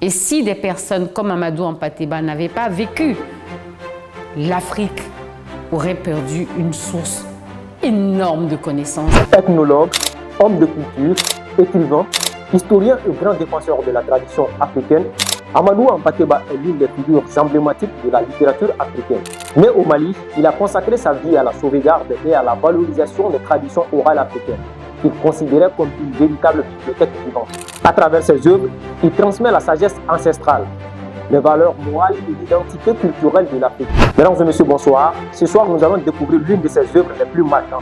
Et si des personnes comme Amadou Hampâté-Bâ n'avaient pas vécu, l'Afrique aurait perdu une source énorme de connaissances. Ethnologue, homme de culture, écrivain, historien et grand défenseur de la tradition africaine, Amadou Hampâté-Bâ est l'une des figures emblématiques de la littérature africaine. Né au Mali, il a consacré sa vie à la sauvegarde et à la valorisation des traditions orales africaines, qu'il considérait comme une véritable bibliothèque vivante. À travers ses œuvres, il transmet la sagesse ancestrale, les valeurs morales et l'identité culturelle de l'Afrique. Mesdames et messieurs, bonsoir. Ce soir, nous allons découvrir l'une de ses œuvres les plus marquantes.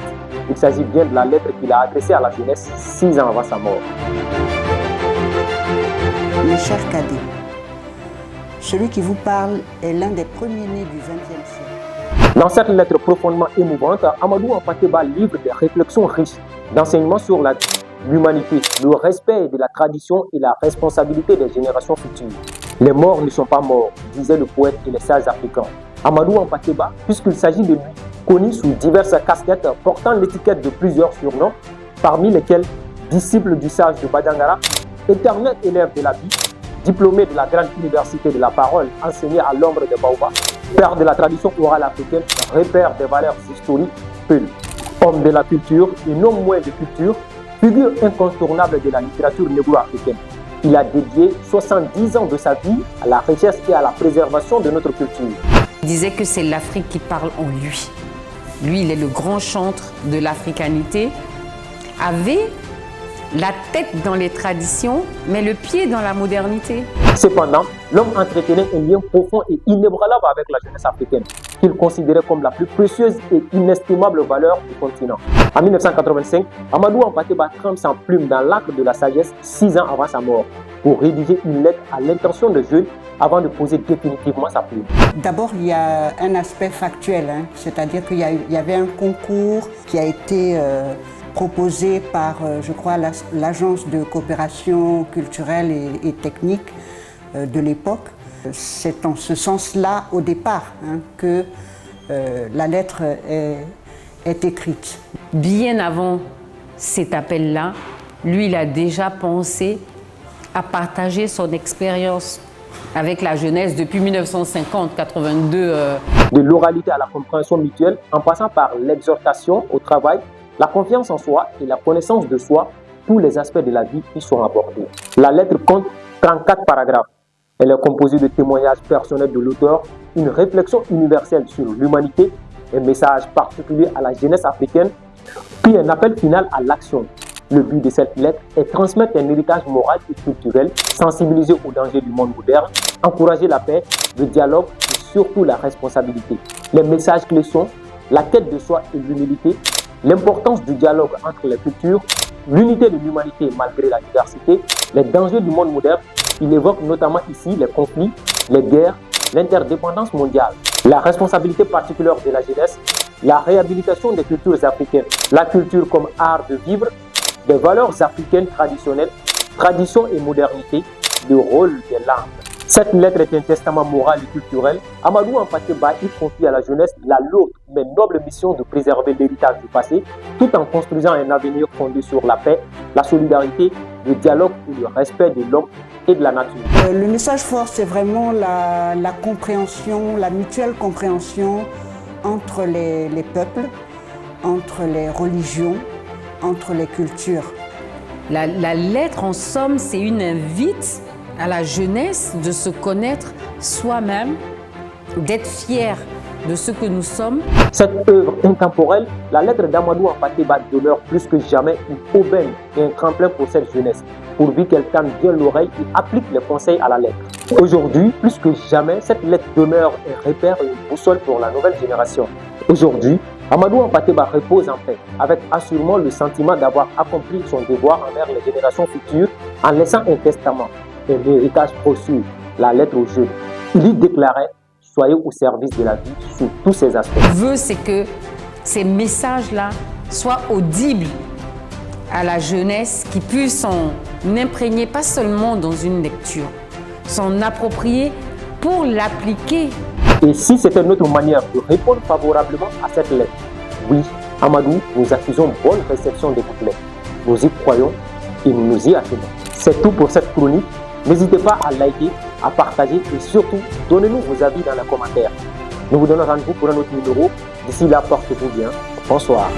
Il s'agit bien de la lettre qu'il a adressée à la jeunesse 6 ans avant sa mort. Mes chers cadets, celui qui vous parle est l'un des premiers-nés du XXe siècle. Dans cette lettre profondément émouvante, Amadou Hampâté-Bâ livre des réflexions riches d'enseignements sur l'humanité, le respect de la tradition et la responsabilité des générations futures. Les morts ne sont pas morts, disaient le poète et les sages africains. Amadou Hampâté-Bâ, puisqu'il s'agit de lui, connu sous diverses casquettes portant l'étiquette de plusieurs surnoms, parmi lesquels disciple du sage de Badangara, éternel élève de la vie, diplômé de la grande université de la parole, enseigné à l'ombre de Baobab, père de la tradition orale africaine, repère des valeurs historiques, Peul. Homme de la culture et non moins de culture, figure incontournable de la littérature négro-africaine. Il a dédié 70 ans de sa vie à la recherche et à la préservation de notre culture. Il disait que c'est l'Afrique qui parle en lui. Lui, il est le grand chantre de l'africanité, avait la tête dans les traditions, mais le pied dans la modernité. Cependant, l'homme entretenait un lien profond et inébranlable avec la jeunesse africaine, qu'il considérait comme la plus précieuse et inestimable valeur du continent. En 1985, Amadou Hampâté-Bâ trempe sa plume dans l'acre de la sagesse 6 ans avant sa mort, pour rédiger une lettre à l'intention des jeunes avant de poser définitivement sa plume. D'abord, il y a un aspect factuel, c'est-à-dire qu'il y avait un concours qui a été proposé par, je crois, l'Agence de coopération culturelle et technique de l'époque. C'est en ce sens-là, au départ, que la lettre est écrite. Bien avant cet appel-là, lui, il a déjà pensé à partager son expérience avec la jeunesse depuis 1950-82. De l'oralité à la compréhension mutuelle, en passant par l'exhortation au travail, la confiance en soi et la connaissance de soi, tous les aspects de la vie y sont abordés. La lettre compte 34 paragraphes. Elle est composée de témoignages personnels de l'auteur, une réflexion universelle sur l'humanité, un message particulier à la jeunesse africaine, puis un appel final à l'action. Le but de cette lettre est de transmettre un héritage moral et culturel, sensibiliser aux dangers du monde moderne, encourager la paix, le dialogue et surtout la responsabilité. Les messages clés sont la quête de soi et l'humilité, l'importance du dialogue entre les cultures, l'unité de l'humanité malgré la diversité, les dangers du monde moderne. Il évoque notamment ici les conflits, les guerres, l'interdépendance mondiale, la responsabilité particulière de la jeunesse, la réhabilitation des cultures africaines, la culture comme art de vivre, des valeurs africaines traditionnelles, tradition et modernité, le rôle des langues. Cette lettre est un testament moral et culturel. Amadou Hampâté-Bâ y confie à la jeunesse la lourde mais noble mission de préserver l'héritage du passé, tout en construisant un avenir fondé sur la paix, la solidarité, le dialogue et le respect de l'homme et de la nature. Le message fort, c'est vraiment la compréhension, la mutuelle compréhension entre les peuples, entre les religions, entre les cultures. La lettre, en somme, c'est une invite à la jeunesse de se connaître soi-même, d'être fier de ce que nous sommes. Cette œuvre intemporelle, la lettre d'Amadou Hampâté-Bâ demeure plus que jamais une aubaine et un tremplin pour cette jeunesse, pourvu qu'elle tende bien l'oreille et applique les conseils à la lettre. Aujourd'hui, plus que jamais, cette lettre demeure un repère et une boussole pour la nouvelle génération. Aujourd'hui, Amadou Hampâté-Bâ repose en paix, avec assurément le sentiment d'avoir accompli son devoir envers les générations futures en laissant un testament, un héritage précieux, la lettre aux jeunes. Il y déclarait « Soyez au service de la vie sous tous ses aspects ». Ce qu'il veut, c'est que ces messages-là soient audibles à la jeunesse, qui puisse s'en imprégner, pas seulement dans une lecture, s'en approprier pour l'appliquer. Et si c'était notre manière de répondre favorablement à cette lettre, oui, Amadou, nous accusons bonne réception de votre lettre. Nous y croyons et nous nous y attendons. C'est tout pour cette chronique. N'hésitez pas à liker, à partager et surtout, donnez-nous vos avis dans les commentaires. Nous vous donnons rendez-vous pour un autre numéro. D'ici là, portez-vous bien. Bonsoir.